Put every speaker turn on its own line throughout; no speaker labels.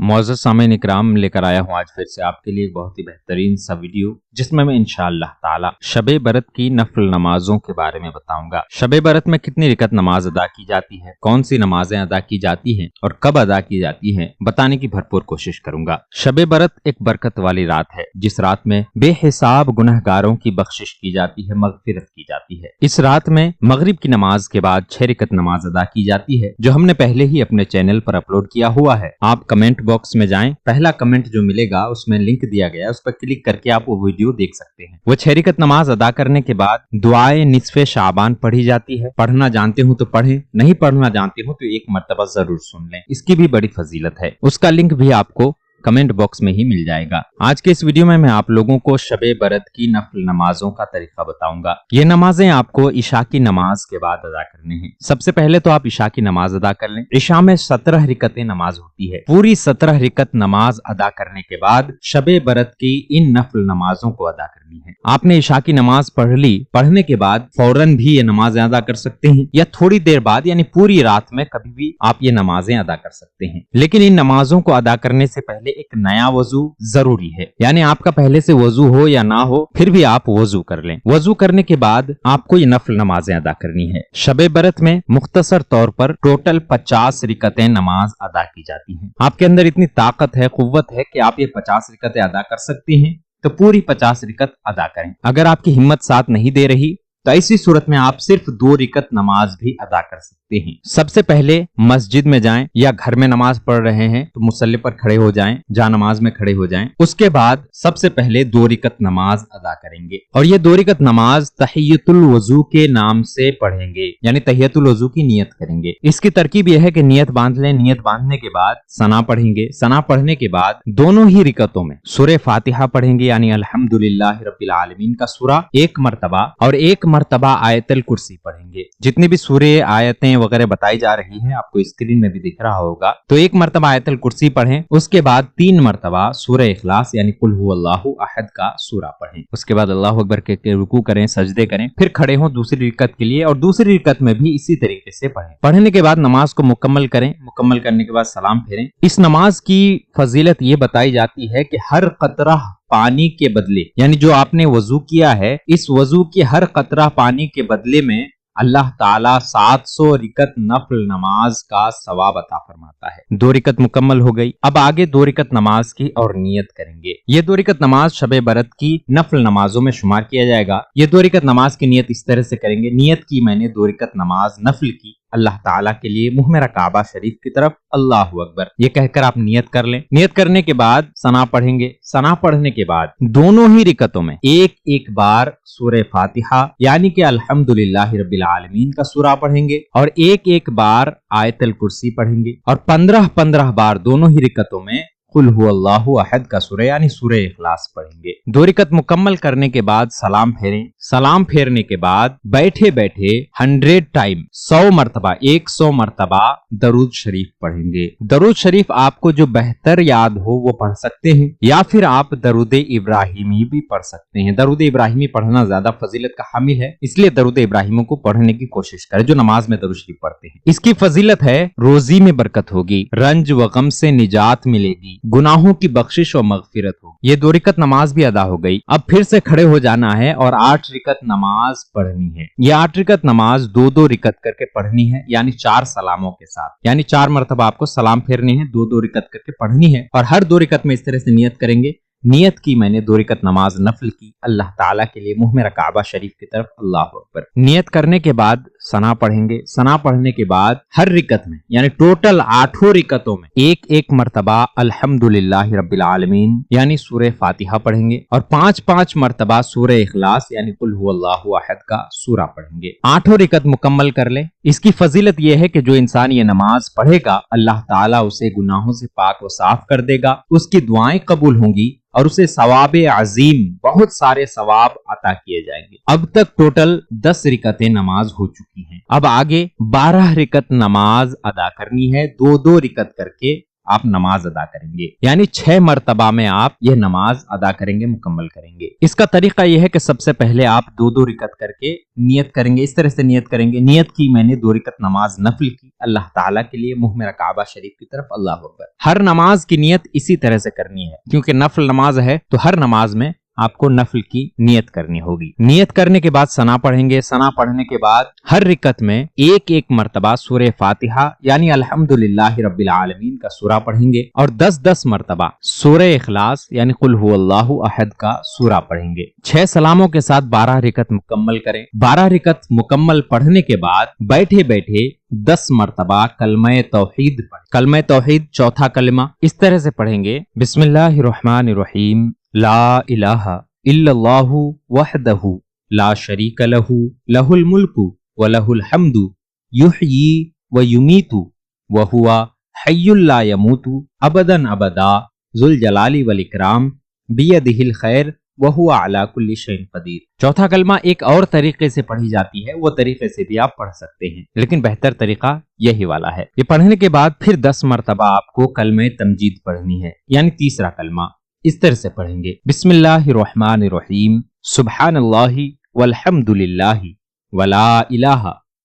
मुअज़्ज़ज़ सामीन इकराम, लेकर आया हूँ आज फिर से आपके लिए एक बहुत ही बेहतरीन सा वीडियो, जिसमें मैं इंशाअल्लाह ताला शबे बरत की नफल नमाजों के बारे में बताऊंगा। शबे बरत में कितनी रिकत नमाज अदा की जाती है, कौन सी नमाजें अदा की जाती हैं और कब अदा की जाती हैं, बताने की भरपूर कोशिश करूंगा। शबे बरत एक बरकत वाली रात है, जिस रात में बेहिसाब गुनहगारों की बख्शिश की जाती है, मगफिरत की जाती है। इस रात में मगरिब की नमाज के बाद 6 रिकत नमाज अदा की जाती है, जो हमने पहले ही अपने चैनल पर अपलोड किया हुआ है। आप कमेंट बॉक्स में जाएं, पहला कमेंट जो मिलेगा उसमें लिंक दिया गया है, उस पर क्लिक करके आप वो वीडियो देख सकते हैं। वो 6 रिकत नमाज अदा करने के बाद दुआए निस्फे शाबान पढ़ी जाती है। पढ़ना जानते हो तो पढ़ें, नहीं पढ़ना जानते हो तो एक मर्तबा जरूर सुन लें, इसकी भी बड़ी फजीलत है। उसका लिंक भी आपको कमेंट बॉक्स में ही मिल जाएगा। आज के इस वीडियो में मैं आप लोगों को शबे बरत की नफल नमाजों का तरीका बताऊंगा। ये नमाजें आपको इशा की नमाज के बाद अदा करनी है। सबसे पहले तो आप इशा की नमाज अदा कर लें। इशा में 17 रिकतें नमाज होती है। पूरी 17 रिकत नमाज अदा करने के बाद शबे बरत की इन नफल नमाजों को अदा करनी है। आपने इशा की नमाज पढ़ ली, पढ़ने के बाद फौरन भी ये नमाजें अदा कर सकते हैं, या थोड़ी देर बाद यानी पूरी रात में कभी भी आप ये नमाजें अदा कर सकते हैं। लेकिन इन नमाजों को अदा करने से पहले एक नया वजू जरूरी है, यानी आपका पहले से वजू हो या ना हो, फिर भी आप वजू कर लें। वजू करने के बाद आपको ये नफल नमाजें अदा करनी है। शबे बरत में मुख्तसर तौर पर टोटल 50 रिकतें नमाज अदा की जाती हैं। आपके अंदर इतनी ताकत है, कुव्वत है कि आप ये 50 रिकतें अदा कर सकते हैं, तो पूरी 50 रिकत अदा करें। अगर आपकी हिम्मत साथ नहीं दे रही तो ऐसी सूरत में आप सिर्फ 2 रिकत नमाज भी अदा कर सकते हैं। सबसे पहले मस्जिद में जाएं, या घर में नमाज पढ़ रहे हैं तो मुसल्ले पर खड़े हो जाएं, जा नमाज में खड़े हो जाएं। उसके बाद सबसे पहले 2 रिकत नमाज अदा करेंगे, और ये 2 रिकत नमाज तहियतुल वजू के नाम से पढ़ेंगे, यानी तहियतुल वजू की नियत करेंगे। इसकी तरकीब यह है कि नियत बांध लें। नियत बांधने के बाद सना पढ़ेंगे। सना पढ़ने के बाद दोनों ही रिकतों में सूरे फातिहा पढ़ेंगे, यानी अल्हम्दुलिल्लाहि रब्बिल आलमीन का सूरा 1 मरतबा, और 1 मरतबा आयतल कुर्सी पढ़ेंगे। जितनी भी सूरे आयतें वगैरह बताई जा रही हैं, आपको स्क्रीन में भी दिख रहा होगा, तो 1 मरतबा आयतल कुर्सी पढ़ें। उसके बाद 3 मरतबा सूरह इखलास यानी कुल हुवल्लाहु अहद का सूरा पढ़ें। उसके बाद अल्लाहु अकबर के रुकू करें, सजदे करें, फिर खड़े हों दूसरी रिकत के लिए, और दूसरी रिकत में भी इसी तरीके से पढ़ें। पढ़ने के बाद नमाज को मुकम्मल करें। मुकम्मल करने के बाद सलाम फेरें। इस नमाज की फजीलत ये बताई जाती है कि हर कतरा पानी के बदले, यानी जो आपने वजू किया है, इस वजू की हर कतरा पानी के बदले में अल्लाह ताला 700 रिकत नफल नमाज का सवाब अता फरमाता है। 2 रिकत मुकम्मल हो गई। अब आगे 2 रिकत नमाज की और नियत करेंगे। ये 2 रिकत नमाज शबे बरत की नफल नमाजों में शुमार किया जाएगा। ये 2 रिकत नमाज की नियत इस तरह से करेंगे। नियत की मैंने 2 रिकत नमाज नफल की अल्लाह ताला के लिए, मुंह मेरा काबा शरीफ की तरफ, अल्लाहु अकबर, ये कहकर आप नियत कर लें। नियत करने के बाद सना पढ़ेंगे। सना पढ़ने के बाद दोनों ही रिकतों में एक एक बार सूरह फातिहा यानी कि अल्हम्दुलिल्लाहि रब्बिल आलमीन का सूरा पढ़ेंगे, और एक एक बार आयतल कुर्सी पढ़ेंगे, और 15-15 बार दोनों ही रिकतों में कुल हुवल्लाहु अहद का सूरा यानी सूरह इखलास पढ़ेंगे। 2 रिकत मुकम्मल करने के बाद सलाम फेरें। सलाम फेरने के बाद बैठे बैठे 100 टाइम 100 मरतबा 100 मरतबा दरूद शरीफ पढ़ेंगे। दरूद शरीफ आपको जो बेहतर याद हो वो पढ़ सकते हैं, या फिर आप दरूद इब्राहिमी भी पढ़ सकते हैं। दरूद इब्राहिमी पढ़ना ज्यादा फजीलत का हामिल है, इसलिए दरूद इब्राहिमी को पढ़ने की कोशिश करें जो नमाज में दरूद शरीफ पढ़ते हैं। इसकी फजीलत है रोजी में बरकत होगी, रंज व गम से निजात मिलेगी, गुनाहों की बख्शिश और मगफिरत हो। ये 2 रिकत नमाज भी अदा हो गई। अब फिर से खड़े हो जाना है और 8 रिकत नमाज पढ़नी है। ये 8 रिकत नमाज 2-2 रिकत करके पढ़नी है, यानी 4 सलामों के साथ, यानी 4 मरतबा आपको सलाम फेरनी है, 2-2 रिकत करके पढ़नी है। और हर 2 रिकत में इस तरह से नियत करेंगे। नियत की मैंने 2 रिकत नमाज नफल की अल्लाह ताला के लिए, मुंह मेरा काबा शरीफ की तरफ, अल्लाहु अकबर। नियत करने के बाद सना पढ़ेंगे। सना पढ़ने के बाद हर रिकत में यानी टोटल 8 रिकतों में एक एक मरतबा अल्हम्दुलिल्लाहि रब्बिल आलमीन यानी सूरह फातिहा पढ़ेंगे, और 5-5 मरतबा सूरह इखलास यानी कुल हुवल्लाहु अहद का सूरा पढ़ेंगे। 8 रिकत मुकम्मल कर ले। इसकी फजीलत यह है कि जो इंसान ये नमाज पढ़ेगा, अल्लाह ताला उसे गुनाहों से पाक व साफ कर देगा, उसकी दुआएं कबूल होंगी, और उसे सवाबे अजीम, बहुत सारे सवाब अता किए जाएंगे। अब तक टोटल 10 रिकतें नमाज हो चुकी हैं। अब आगे 12 रिकत नमाज अदा करनी है, 2-2 रिकत करके آپ نماز ادا کریں گے، یعنی 6 مرتبہ میں آپ یہ نماز ادا کریں گے، مکمل کریں گے۔ اس کا طریقہ یہ ہے کہ سب سے پہلے آپ 2 رکعت کر کے نیت کریں گے، اس طرح سے نیت کریں گے، نیت کی میں نے 2 رکعت نماز نفل کی اللہ تعالیٰ کے لیے، منہ میرا کعبہ شریف کی طرف، اللہ اکبر۔ ہر نماز کی نیت اسی طرح سے کرنی ہے، کیونکہ نفل نماز ہے تو ہر نماز میں آپ کو نفل کی نیت کرنی ہوگی۔ نیت کرنے کے بعد ثنا پڑھیں گے، ثنا پڑھنے کے بعد ہر رکعت میں ایک مرتبہ سورہ فاتحہ یعنی الحمدللہ رب العالمین کا سورہ پڑھیں گے، اور 10 مرتبہ سورہ اخلاص یعنی قل هو اللہ احد کا سورہ پڑھیں گے۔ 6 سلاموں کے ساتھ 12 رکعت مکمل کریں۔ 12 رکعت مکمل پڑھنے کے بعد بیٹھے بیٹھے 10 مرتبہ کلمہ توحید پڑھیں۔ کلمہ توحید چوتھا کلمہ اس طرح سے پڑھیں گے، بسم اللہ الرحمن الرحیم، لا الہ الا اللہ وحدہ لا شریک لہ، لہ الملک ولہ الحمد، یحیی ویمیت وہو حی لا یموت، ابدا ابدا، ذو الجلال والاکرام، بیدہ الخیر وہو علی کل شیء قدیر۔ چوتھا کلمہ ایک اور طریقے سے پڑھی جاتی ہے، وہ طریقے سے بھی آپ پڑھ سکتے ہیں، لیکن بہتر طریقہ یہی والا ہے۔ یہ پڑھنے کے بعد پھر 10 مرتبہ آپ کو کلمہ تمجید پڑھنی ہے، یعنی تیسرا کلمہ اس طرح سے پڑھیں گے، بسم اللہ الرحمن الرحیم، سبحان اللہ والحمد للہ ولا الہ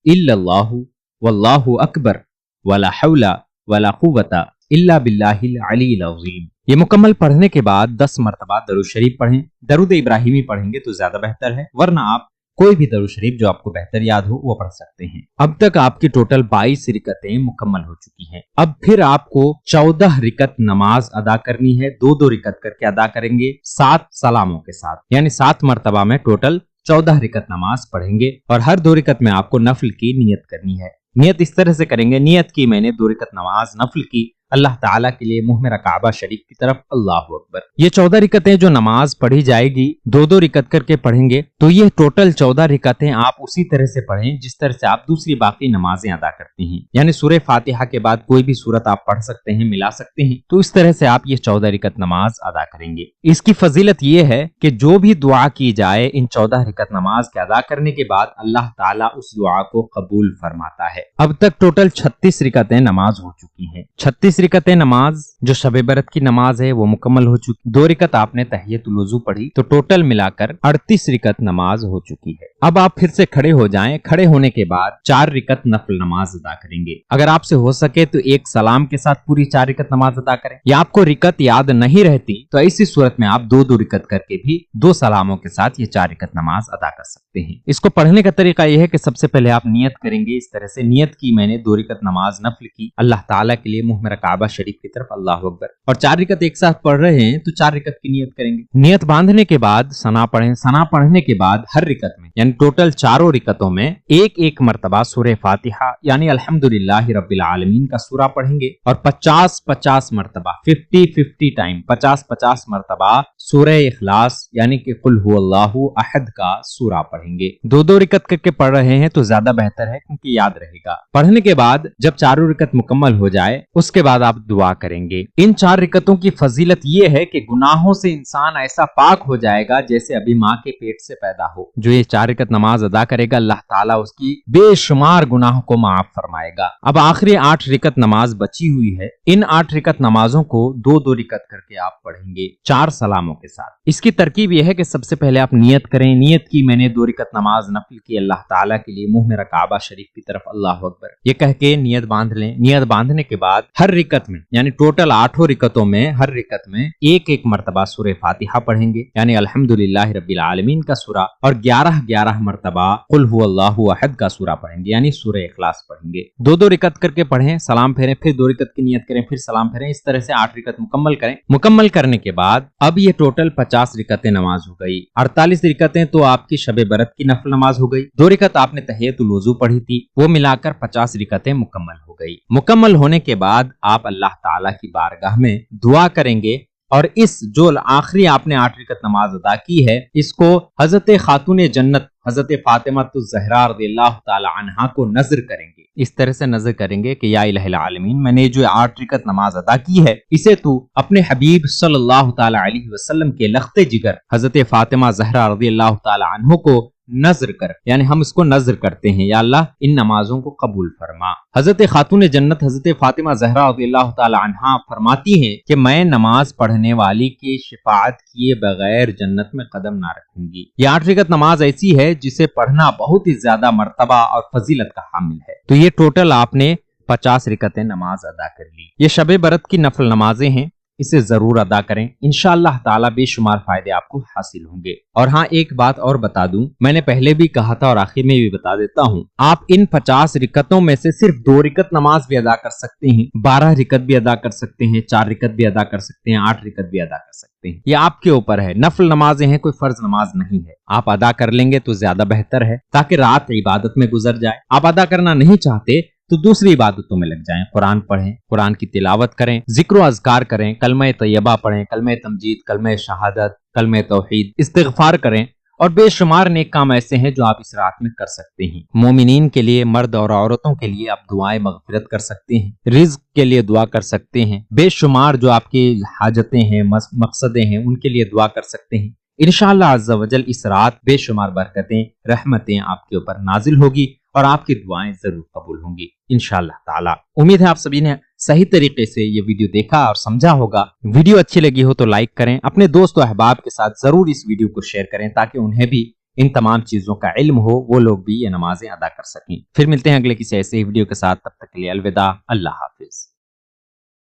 الا اللہ واللہ اکبر ولا حول ولا قوت الا باللہ العلی العظیم۔ یہ مکمل پڑھنے کے بعد 10 مرتبہ درود شریف پڑھیں، درود ابراہیمی پڑھیں گے تو زیادہ بہتر ہے، ورنہ آپ کوئی بھی درود شریف جو آپ کو بہتر یاد ہو وہ پڑھ سکتے ہیں۔ اب تک آپ کی ٹوٹل 22 رکعتیں مکمل ہو چکی ہیں۔ اب پھر آپ کو 14 رکعت نماز ادا کرنی ہے، 2 رکعت کر کے ادا کریں گے 7 سلاموں کے ساتھ، یعنی 7 مرتبہ میں ٹوٹل 14 رکعت نماز پڑھیں گے، اور ہر 2 رکعت میں آپ کو نفل کی نیت کرنی ہے۔ نیت اس طرح سے کریں گے، نیت کی میں نے 2 رکعت نماز نفل کی اللہ تعالیٰ کے لیے، منہ میرا کعبہ شریف کی طرف، اللہ اکبر۔ یہ 14 رکعتیں جو نماز پڑھی جائے گی 2 رکعت کر کے پڑھیں گے، تو یہ ٹوٹل 14 رکعتیں آپ اسی طرح سے پڑھیں جس طرح سے آپ دوسری باقی نمازیں ادا کرتے ہیں، یعنی سورہ فاتحہ کے بعد کوئی بھی سورت آپ پڑھ سکتے ہیں، ملا سکتے ہیں، تو اس طرح سے آپ یہ 14 رکعت نماز ادا کریں گے۔ اس کی فضیلت یہ ہے کہ جو بھی دعا کی جائے ان 14 رکعت نماز کے ادا کرنے کے بعد اللہ تعالیٰ اس دعا کو قبول فرماتا ہے۔ اب تک ٹوٹل 36 رکعتیں نماز ہو چکی ہیں۔ 36 رکعتیں نماز جو شب برات کی نماز ہے وہ مکمل ہو چکی، 2 رکعت آپ نے تحیۃ الوضو پڑھی، تو ٹوٹل ملا کر 38 رکعت نماز ہو چکی ہے۔ اب آپ پھر سے کھڑے ہو جائیں، کھڑے ہونے کے بعد 4 رکعت نفل نماز ادا کریں گے۔ اگر آپ سے ہو سکے تو ایک سلام کے ساتھ پوری 4 رکعت نماز ادا کریں، یا آپ کو رکعت یاد نہیں رہتی تو ایسی صورت میں آپ 2 رکعت کر کے بھی 2 سلاموں کے ساتھ یہ 4 رکعت نماز ادا کر سکتے ہیں۔ اس کو پڑھنے کا طریقہ یہ ہے کہ سب سے پہلے آپ نیت کریں گے، اس طرح سے نیت کی میں نے 2 رکعت نماز نفل کی اللہ تعالیٰ کے لیے، منہ میرا کعبہ شریف کی طرف، اللہ اکبر، اور 4 رکعت ایک ساتھ پڑھ رہے ہیں تو 4 رکعت کی نیت کریں گے۔ نیت باندھنے کے بعد ثنا پڑھیں، ثنا پڑھنے کے بعد ہر رکعت میں یعنی ٹوٹل 4 رکعتوں میں ایک مرتبہ سورہ فاتحہ یعنی الحمدللہ رب العالمین کا سورہ پڑھیں گے، اور 50 مرتبہ 50 ٹائم 50 مرتبہ سورہ اخلاص یعنی کہ قل هو اللہ احد کا سورہ پڑھیں گے۔ 2 رکعت کر کے پڑھ رہے ہیں تو زیادہ بہتر ہے کیونکہ یاد رہے گا۔ پڑھنے کے بعد جب 4 رکعت مکمل ہو جائے اس کے بعد آپ دعا کریں گے۔ ان 4 رکعتوں کی فضیلت یہ ہے کہ گناہوں سے انسان ایسا پاک ہو جائے گا جیسے ابھی ماں کے پیٹ سے پیدا ہو۔ جو یہ 4 رکعت نماز ادا کرے گا اللہ تعالیٰ اس کی بے شمار گناہوں کو معاف فرمائے گا۔ اب آخری 8 رکعت نماز بچی ہوئی ہے، ان 8 رکعت نمازوں کو 2 رکعت کر کے آپ پڑھیں گے 4 سلاموں کے ساتھ۔ اس کی ترکیب یہ ہے کہ سب سے پہلے آپ نیت کریں، نیت کی میں نے 2 رکعت نماز نفل کی اللہ تعالیٰ کے لیے، منہ میرا کعبہ شریف کی طرف، اللہ اکبر، یہ کہہ کے نیت باندھ لیں۔ نیت باندھنے کے بعد ہر رکعت میں یعنی ٹوٹل 8 رکعتوں میں ہر رکعت میں ایک مرتبہ سورہ فاتحہ پڑھیں گے یعنی الحمدللہ رب العالمین کا سورہ، اور 11 مرتبہ قل هو اللہ احد کا سورہ پڑھیں گے یعنی سورہ اخلاص پڑھیں گے۔ 2 رکعت کر کے پڑھیں، سلام پھیریں، پھر 2 رکعت کی نیت کریں، پھر سلام پھیریں، اس طرح سے 8 رکعت مکمل کریں۔ مکمل کرنے کے بعد اب یہ ٹوٹل 50 رکعتیں نماز ہو گئی۔ 48 رکعتیں تو آپ کی شب برات کی نفل نماز ہو گئی، 2 رکعت آپ نے تحیۃ الوضو پڑھی تھی، وہ ملا کر 50 رکعتیں مکمل ہو گئی۔ مکمل ہونے کے بعد آپ اللہ تعالیٰ کی بارگاہ میں دعا کریں گے، اور اس جو آخری آپ نے 8 رکعت نماز ادا کی ہے اس کو حضرت خاتون جنت حضرت فاطمہ الزہرا رضی اللہ تعالی عنہا کو نذر کریں گے۔ اس طرح سے نذر کریں گے کہ یا الہ العالمین، میں نے جو 8 رکعت نماز ادا کی ہے اسے تو اپنے حبیب صلی اللہ تعالی علیہ وسلم کے لخت جگر حضرت فاطمہ زہرا رضی اللہ تعالی عنہ کو नजर कर, यानी हम इसको नजर करते हैं, या अल्लाह इन नमाजों को कबूल फरमा। हजरत खातून जन्नत हजरत फातिमा ज़हरा रज़ियल्लाहु ताला अन्हा फरमाती हैं कि मैं नमाज पढ़ने वाली के शिफाअत किए बगैर जन्नत में कदम ना रखूंगी। ये 8 रकत नमाज ऐसी है जिसे पढ़ना बहुत ही ज्यादा मर्तबा और फजीलत का हामिल है। तो ये टोटल आपने 50 रकतें नमाज अदा कर ली। ये शबे बरत की नफल नमाजें हैं, इसे जरूर अदा करें, इंशाअल्लाह ताला बेशुमार फायदे आपको हासिल होंगे। और हाँ, एक बात और बता दूं, मैंने पहले भी कहा था और आखिर में भी बता देता हूं, आप इन 50 रकतों में से सिर्फ 2 रकत नमाज भी अदा कर सकते हैं, 12 रकत भी अदा कर सकते हैं, 4 रकत भी अदा कर सकते हैं, 8 रकत भी अदा कर सकते हैं। ये आपके ऊपर है। नफल नमाजें हैं, कोई फर्ज नमाज नहीं है। आप अदा कर लेंगे तो ज्यादा बेहतर है, ताकि रात इबादत में गुजर जाए। आप अदा करना नहीं चाहते तो दूसरी इबादतों में लग जाएं, कुरान पढ़ें, कुरान की तिलावत करें, जिक्र अज़कार करें, कलमे तैयबा पढ़ें, कलमे तमजीद, कलमे शहादत, कलमे तौहीद, इस्तिग़फ़ार करें। और बेशुमार नेक काम ऐसे हैं जो आप इस रात में कर सकते हैं। मोमिनीन के लिए, मर्द और औरतों के लिए आप दुआएं मग़फ़िरत कर सकते हैं, रिज़्क़ के लिए दुआ कर सकते हैं, बेशुमार जो आपकी हाजतें हैं, मकसदें हैं, उनके लिए दुआ कर सकते हैं। इंशाअल्लाह अज़्ज़ा वजल इस रात बेशुमार बरकतें, रहमतें आपके ऊपर नाजिल होगी और आपकी दुआएं जरूर कबूल होंगी इंशाअल्लाह ताला। उम्मीद है आप सभी ने सही तरीके से ये वीडियो देखा और समझा होगा। वीडियो अच्छी लगी हो तो लाइक करें, अपने दोस्तों अहबाब के साथ जरूर इस वीडियो को शेयर करें, ताकि उन्हें भी इन तमाम चीजों का इल्म हो, वो लोग भी ये नमाजें अदा कर सकें। फिर मिलते हैं अगले किसी ऐसे ही वीडियो के साथ, तब तक के लिए अलविदा, अल्लाह हाफिज।